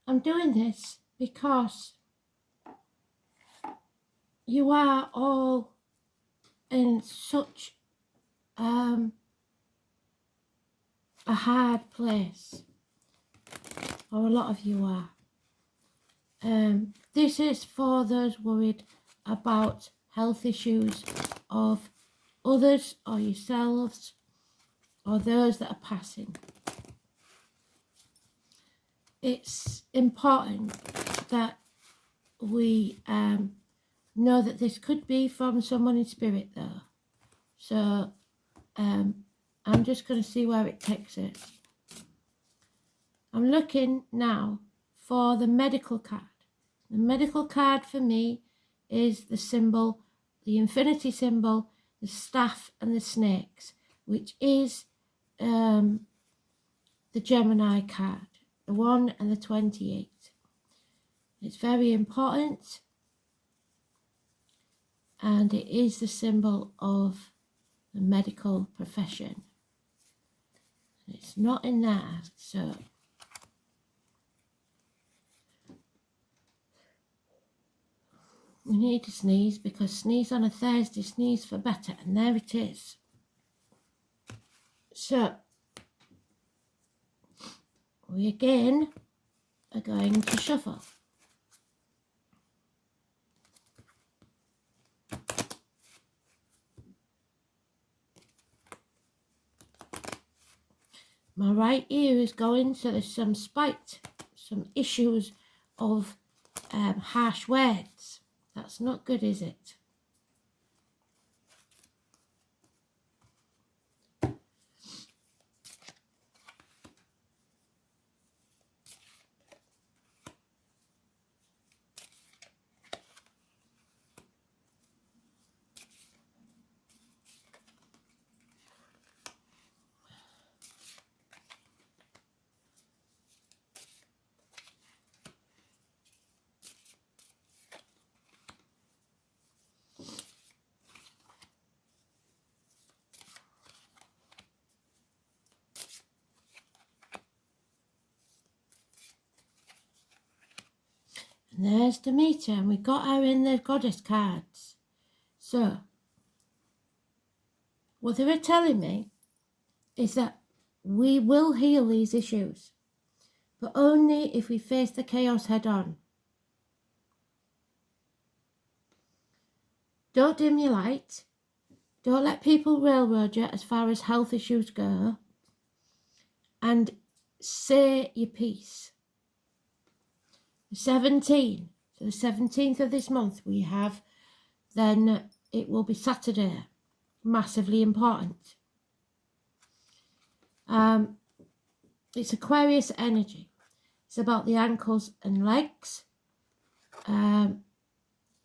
I'm doing this because you are all in such a hard place, or a lot of you are. This is for those worried about health issues of others or yourselves or those that are passing. It's important that we know that this could be from someone in spirit though. So I'm just going to see where it takes us. I'm looking now for the medical card. The medical card for me is the symbol, the infinity symbol, the staff and the snakes, which is the Gemini card, the 1 and the 28. It's very important, and it is the symbol of the medical profession. It's not in there, so we need to sneeze, because sneeze on a Thursday, sneeze for better, and there it is. So we again are going to shuffle. My right ear is going, so there's some spite, some issues of harsh words. That's not good, is it? And there's Demeter, and we got her in the goddess cards. So what they were telling me is that we will heal these issues, but only if we face the chaos head on. Don't dim your light. Don't let people railroad you as far as health issues go. And say your piece. The 17th, so the 17th of this month we have, then it will be Saturday. Massively important. It's Aquarius energy. It's about the ankles and legs. And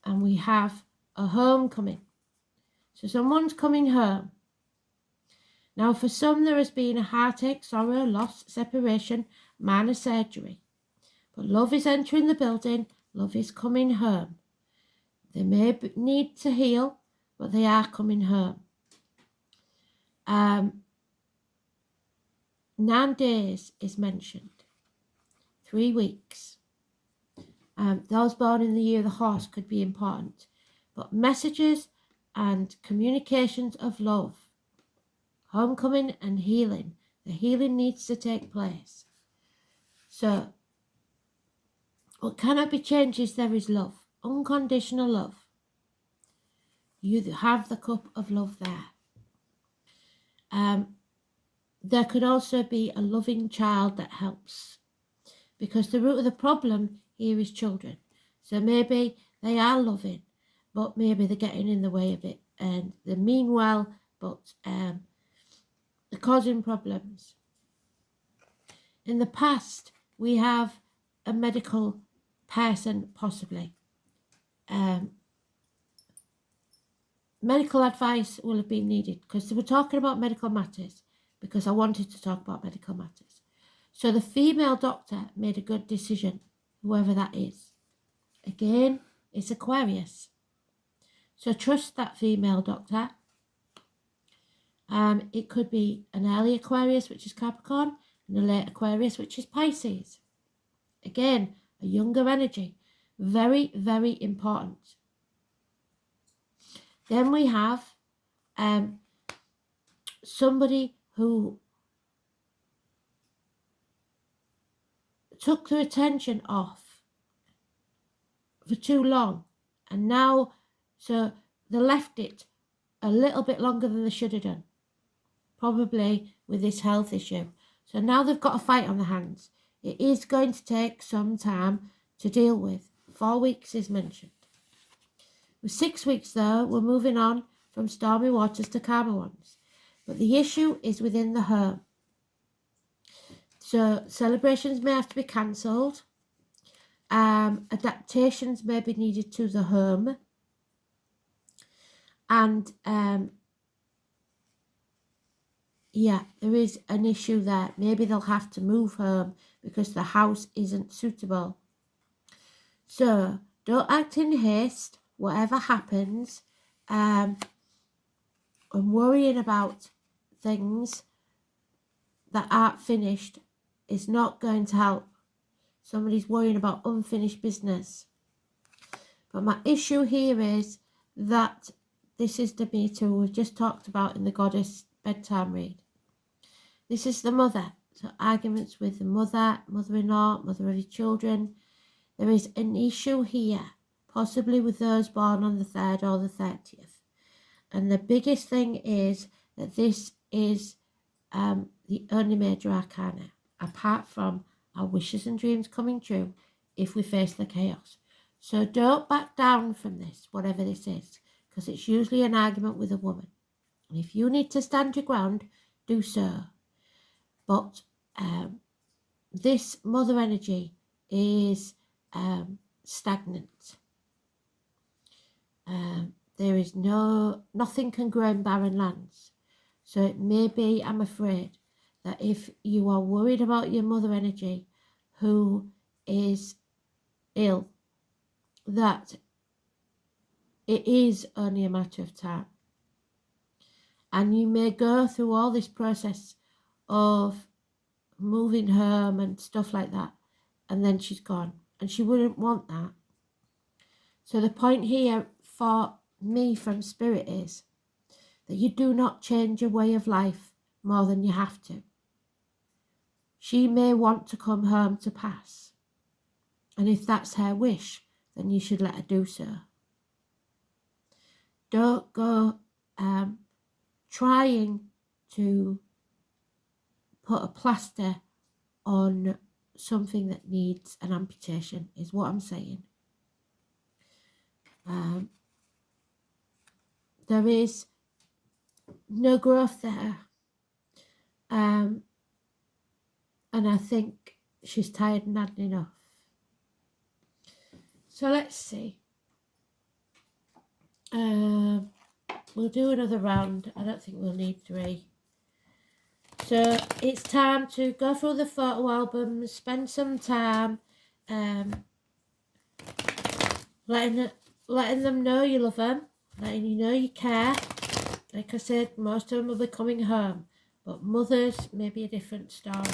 we have a homecoming. So someone's coming home. Now for some there has been a heartache, sorrow, loss, separation, minor surgery. But love is entering the building. Love is coming home. They may need to heal, but they are coming home. 9 days is mentioned. 3 weeks. Those born in the year of the horse could be important. But messages and communications of love, homecoming and healing. The healing needs to take place. So what cannot be changed is there is love. Unconditional love. You have the cup of love there. There could also be a loving child that helps, because the root of the problem here is children. So maybe they are loving, but maybe they're getting in the way of it, and they mean well, but they're causing problems. In the past, we have a medical person, possibly. Medical advice will have been needed, because they were talking about medical matters, because I wanted to talk about medical matters. So the female doctor made a good decision, whoever that is. Again, it's Aquarius. So trust that female doctor. It could be an early Aquarius, which is Capricorn, and a late Aquarius, which is Pisces. Again, a younger energy. Very, very important. Then we have somebody who took their attention off for too long, and now, so they left it a little bit longer than they should have done, probably with this health issue. So now they've got a fight on their hands. It is going to take some time to deal with. 4 weeks is mentioned. With 6 weeks though, we're moving on from stormy waters to calmer ones. But the issue is within the home. So celebrations may have to be cancelled. Adaptations may be needed to the home. And yeah, there is an issue there. Maybe they'll have to move home because the house isn't suitable. So don't act in haste, whatever happens. And worrying about things that aren't finished is not going to help. Somebody's worrying about unfinished business. But my issue here is that this is Demeter, who we've just talked about in the Goddess bedtime read. This is the mother. So arguments with the mother, mother-in-law, mother of your children. There is an issue here, possibly with those born on the 3rd or the 30th. And the biggest thing is that this is the only major arcana, apart from our wishes and dreams coming true if we face the chaos. So don't back down from this, whatever this is, because it's usually an argument with a woman. And if you need to stand your ground, do so. But this mother energy is stagnant. There is nothing can grow in barren lands. So it may be, I'm afraid, that if you are worried about your mother energy who is ill, that it is only a matter of time. And you may go through all this process of moving home and stuff like that, and then she's gone. And she wouldn't want that. So the point here for me from Spirit is that you do not change your way of life more than you have to. She may want to come home to pass. And if that's her wish, then you should let her do so. Don't go trying to put a plaster on something that needs an amputation, is what I'm saying. There is no growth there. And I think she's tired and had enough. So let's see. We'll do another round. I don't think we'll need 3. So it's time to go through the photo albums, spend some time letting them know you love them, letting you know you care. Like I said, most of them will be coming home, but mothers may be a different story.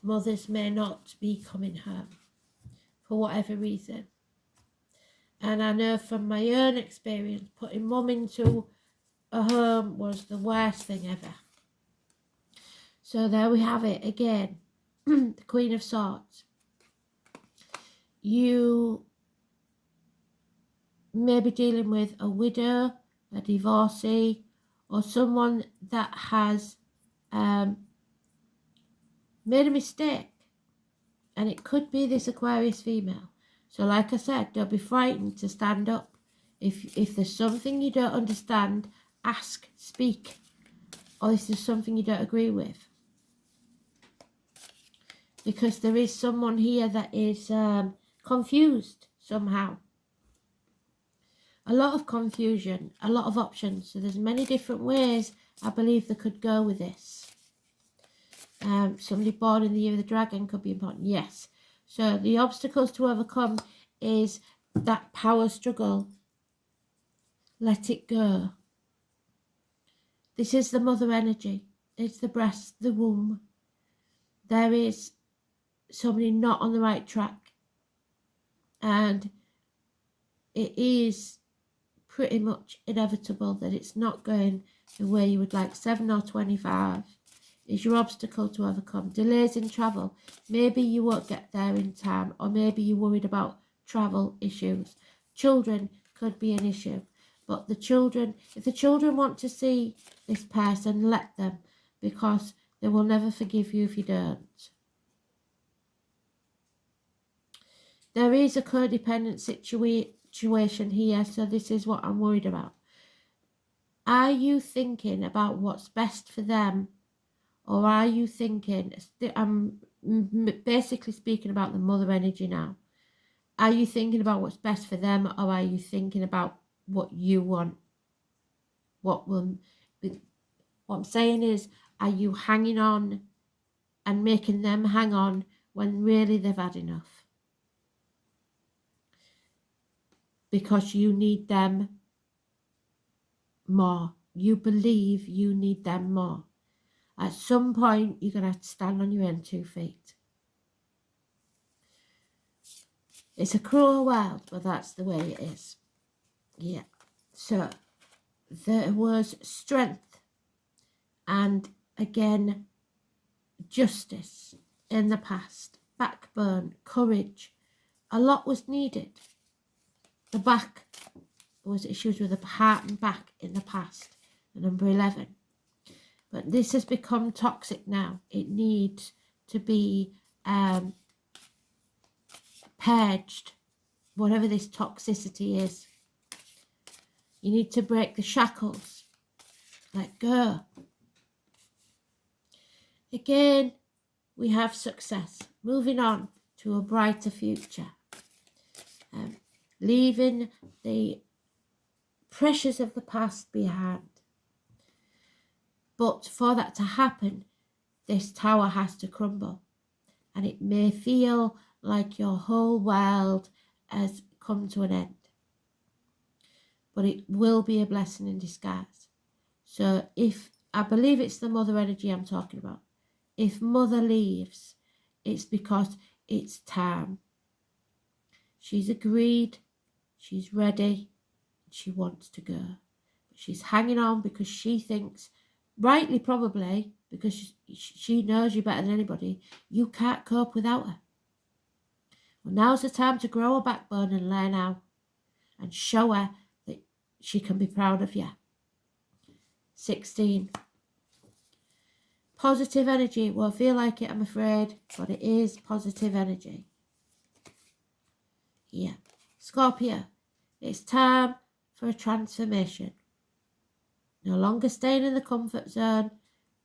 Mothers may not be coming home for whatever reason. And I know from my own experience, putting mum into a home was the worst thing ever. So there we have it again, the Queen of Swords. You may be dealing with a widow, a divorcee, or someone that has made a mistake. And it could be this Aquarius female. So like I said, don't be frightened to stand up. If there's something you don't understand, ask, speak. Or if there's something you don't agree with. Because there is someone here that is confused somehow. A lot of confusion, a lot of options. So there's many different ways I believe they could go with this. Somebody born in the year of the dragon could be important. Yes. So the obstacles to overcome is that power struggle. Let it go. This is the mother energy. It's the breast, the womb. There is somebody not on the right track. And it is pretty much inevitable that it's not going the way you would like. 7 or 25 is your obstacle to overcome. Delays in travel. Maybe you won't get there in time, or maybe you're worried about travel issues. Children could be an issue. But the children, if the children want to see this person, let them, because they will never forgive you if you don't. There is a codependent situation here, so this is what I'm worried about. Are you thinking about what's best for them, or are you thinking, I'm basically speaking about the mother energy now, are you thinking about what's best for them, or are you thinking about what you want? What I'm saying is, are you hanging on and making them hang on when really they've had enough? Because you need them more. You believe you need them more. At some point, you're going to have to stand on your own 2 feet. It's a cruel world, but that's the way it is. Yeah. So, there was strength and, again, justice in the past. Backbone, courage. A lot was needed. The back, there was issues with the heart and back in the past. The number 11. But this has become toxic now. It needs to be purged, whatever this toxicity is. You need to break the shackles. Let go. Again, we have success. Moving on to a brighter future. Leaving the pressures of the past behind. But for that to happen, this tower has to crumble. And it may feel like your whole world has come to an end. But it will be a blessing in disguise. So I believe it's the mother energy I'm talking about. If mother leaves, it's because it's time. She's agreed, she's ready, she wants to go. But she's hanging on because she thinks, rightly probably, because she knows you better than anybody, you can't cope without her. Well, now's the time to grow a backbone and learn how, and show her that she can be proud of you. 16. Positive energy. Won't feel like it, I'm afraid, but it is positive energy. Yeah. Scorpio. It's time for a transformation. No longer staying in the comfort zone,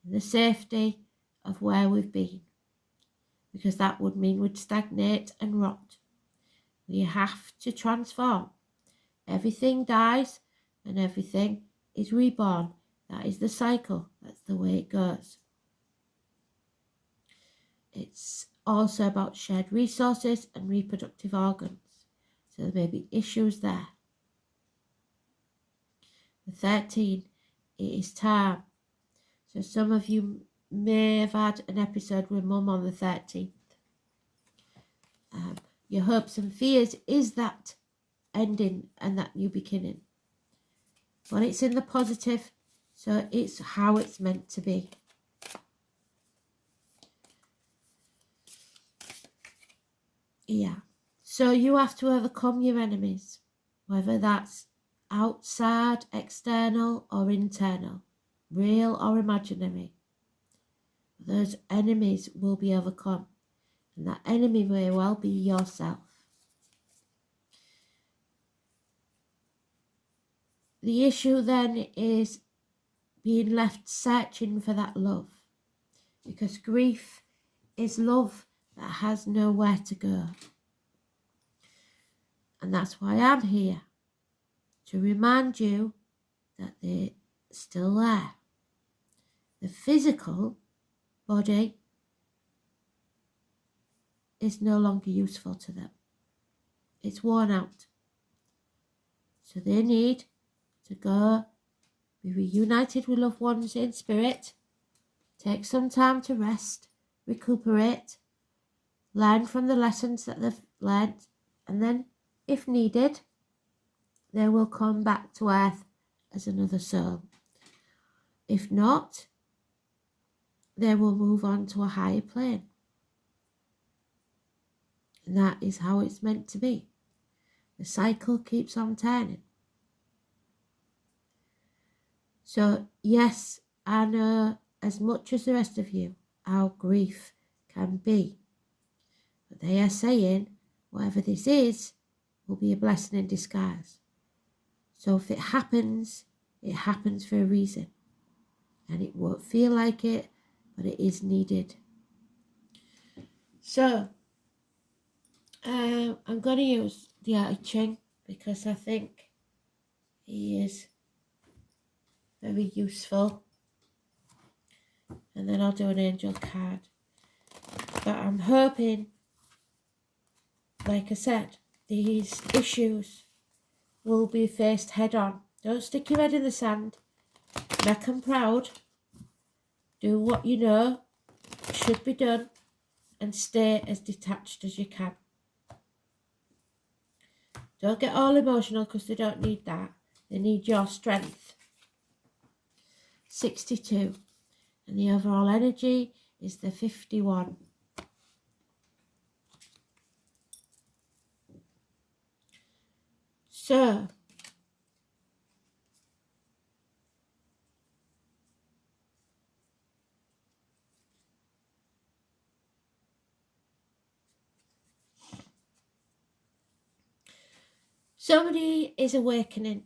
in the safety of where we've been. Because that would mean we'd stagnate and rot. We have to transform. Everything dies and everything is reborn. That is the cycle. That's the way it goes. It's also about shared resources and reproductive organs. So there may be issues there. The 13, it is time. So some of you may have had an episode with Mum on the 13th. Your hopes and fears is that ending and that new beginning. But it's in the positive, so it's how it's meant to be. Yeah. So you have to overcome your enemies, whether that's outside, external or internal, real or imaginary. Those enemies will be overcome, and that enemy may well be yourself. The issue then is being left searching for that love, because grief is love that has nowhere to go. And that's why I'm here, to remind you that they're still there. The physical body is no longer useful to them. It's worn out. So they need to go be reunited with loved ones in spirit, take some time to rest, recuperate, learn from the lessons that they've learned, and then, if needed, they will come back to earth as another soul. If not, they will move on to a higher plane. And that is how it's meant to be. The cycle keeps on turning. So, yes, I know as much as the rest of you how grief can be. But they are saying whatever this is will be a blessing in disguise. So if it happens for a reason. And it won't feel like it, but it is needed. So, I'm going to use the I Ching because I think he is very useful. And then I'll do an angel card. But I'm hoping, like I said, these issues will be faced head on. Don't stick your head in the sand. Neck and proud. Do what you know should be done and stay as detached as you can. Don't get all emotional because they don't need that. They need your strength. 62. And the overall energy is the 51. So, somebody is awakening.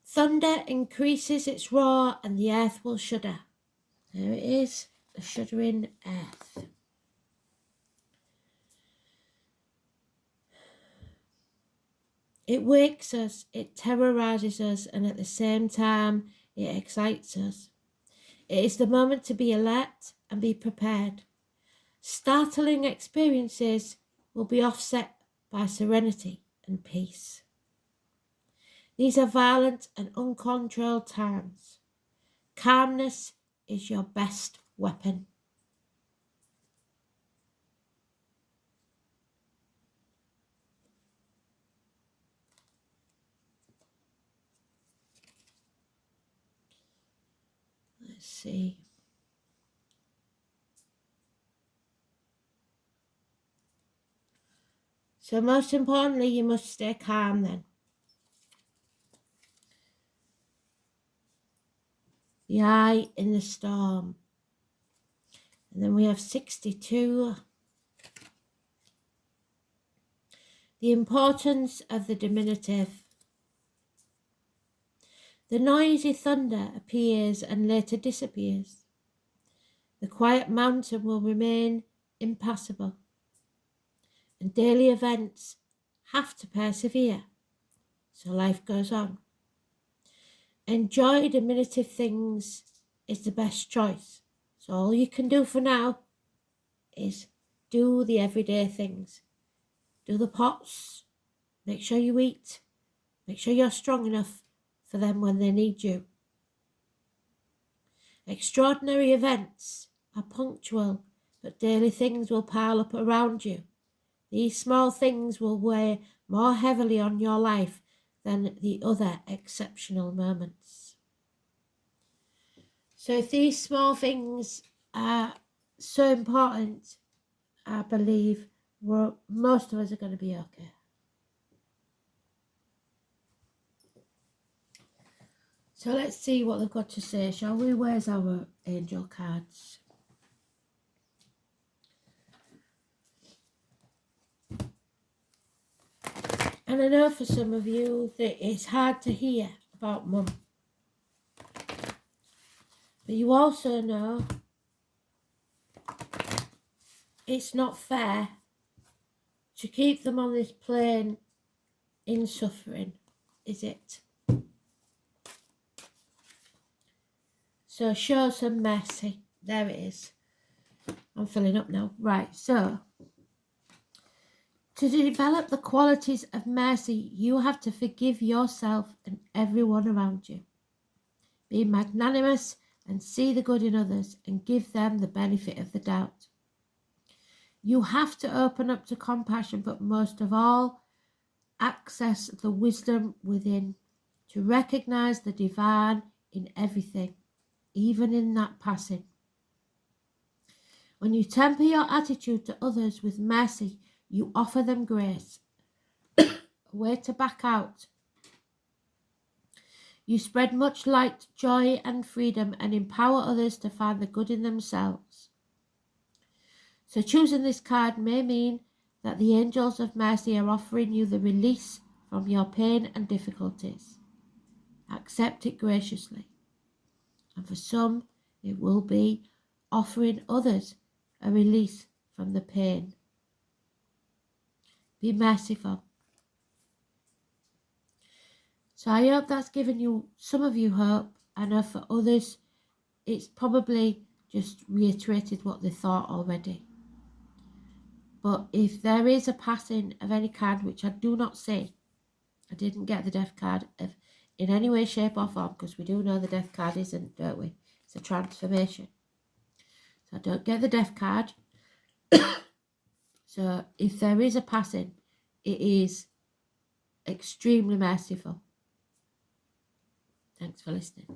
Thunder increases its roar and the earth will shudder. There it is, the shuddering earth. It wakes us, it terrorizes us, and at the same time, it excites us. It is the moment to be alert and be prepared. Startling experiences will be offset by serenity and peace. These are violent and uncontrolled times. Calmness is your best weapon. Let's see. So most importantly, you must stay calm then. The eye in the storm. And then we have 62. The importance of the diminutive. The noisy thunder appears and later disappears. The quiet mountain will remain impassable. And daily events have to persevere. So life goes on. Enjoy diminutive things is the best choice. So all you can do for now is do the everyday things. Do the pots. Make sure you eat. Make sure you're strong enough for them when they need you. Extraordinary events are punctual, but daily things will pile up around you. These small things will weigh more heavily on your life than the other exceptional moments. So if these small things are so important, I believe most of us are going to be okay. So let's see what they've got to say, shall we? Where's our angel cards? And I know for some of you that it's hard to hear about mum. But you also know it's not fair to keep them on this plane in suffering, is it? So show some mercy. There it is. I'm filling up now. Right, so to develop the qualities of mercy, you have to forgive yourself and everyone around you. Be magnanimous and see the good in others and give them the benefit of the doubt. You have to open up to compassion, but most of all, access the wisdom within, to recognize the divine in everything, even in that passing. When you temper your attitude to others with mercy, you offer them grace, a way to back out. You spread much light, joy, and freedom, and empower others to find the good in themselves. So choosing this card may mean that the angels of mercy are offering you the release from your pain and difficulties. Accept it graciously. And for some, it will be offering others a release from the pain. Be merciful. So I hope that's given you, some of you, hope. I know for others, it's probably just reiterated what they thought already. But if there is a passing of any kind, which I do not see, I didn't get the death card in any way, shape or form, because we do know the death card isn't, don't we? It's a transformation. So I don't get the death card. So if there is a passing, it is extremely merciful. Thanks for listening.